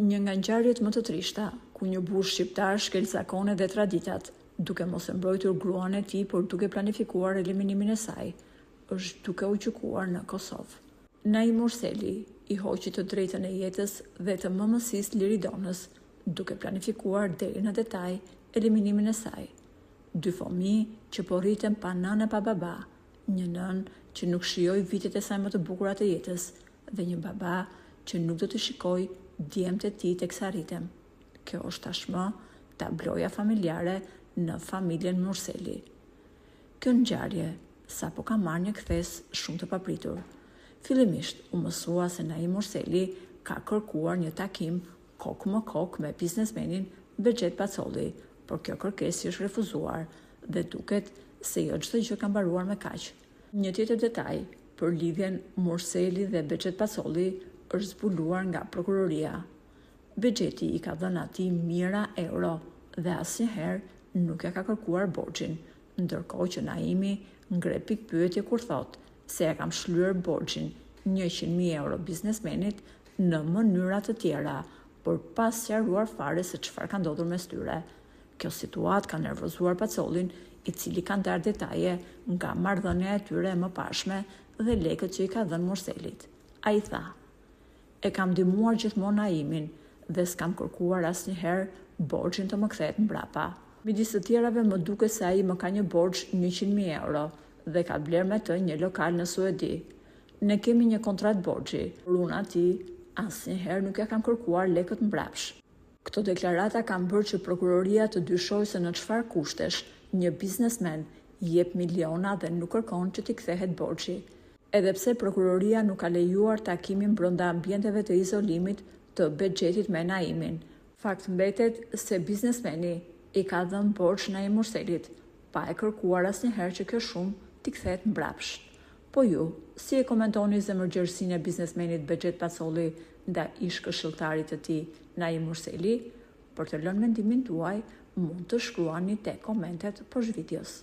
Një nga ngjarjet më të trishta, ku një burr shqiptar shkel zakonet dhe traditat, duke mos e mbrojtur gruan e tij, por duke planifikuar eliminimin e saj, është duke u gjykuar në Kosovë. Naim Murseli i hoqi të drejtën e jetës dhe të mëmësisë Liridonës, duke planifikuar deri në detaj eliminimin e saj. 2 fëmijë që po rriten pa nënë e pa baba, një nënë që nuk shijoi vitet e saj më të bukura të jetës dhe një baba që nuk do të shikoj djemtë e tij teksa rritem. Kjo është tashmë tabloja familjare në familjen Murseli. Kjo ngjarje sapo ka marrë një kthes shumë të papritur. Fillimisht u mësua se Naim Murseli ka kërkuar një takim kokë më kokë me biznesmenin Bexhet Pacolli, por kjo kërkesë është refuzuar dhe duket se jo çdo gjë ka mbaruar me kaq. Një tjetër detaj për lidhjen Murseli dhe Bexhet Pacolli është zbuluar nga prokuroria. Bexheti i ka dhënë atij mijëra euro dhe asnjëherë nuk ja ka kërkuar borxhin, ndërkohë që Naimi ngre pikpyetje kur thotë se ja kam shlyer borxhin 100.000 euro biznesmenit në mënyra të tjera, por pas sqaruar fare se çfarë ka ndodhur mes tyre. Kjo situatë ka nervozuar Pacollin, i cili ka ndarë detaje nga marrëdhënia e tyre e mëparshme dhe lekët që i ka dhënë Murselit. Ai tha: "E kam ndihmuar gjithmonë Naimin dhe s'kam kërkuar asnjëherë borxhin të më kthehet mbrapa. Midis të tjerave më duket se ai më ka një borxh 100.000 euro dhe ka bler me të një lokal në Suedi. Ne kemi një kontratë borxhi, por unë atij asnjëherë nuk ja kam kërkuar lekët mbrapsh." Këto deklarata kanë bërë që prokuroria të dyshojë se në çfarë kushtesh një biznesmen jep miliona dhe nuk kërkon që t'i kthehet borxhi. Edhe pse prokuroria nuk ka lejuar takimin brenda ambienteve të izolimit të Bexhetit me Naimin, fakt mbetet se biznesmeni i ka dhënë borxh Naim Murselit, pa e kërkuar asnjëherë që kjo shumë t'i kthehet mbrapsht. Po ju, si e komentoni zemërgjërsinë e biznesmenit Bexhet Pacolli ndaj ish-këshilltarit të tij Naim Murseli? Për të lënë mendimin tuaj, mund të shkruani te komentet poshtë videos.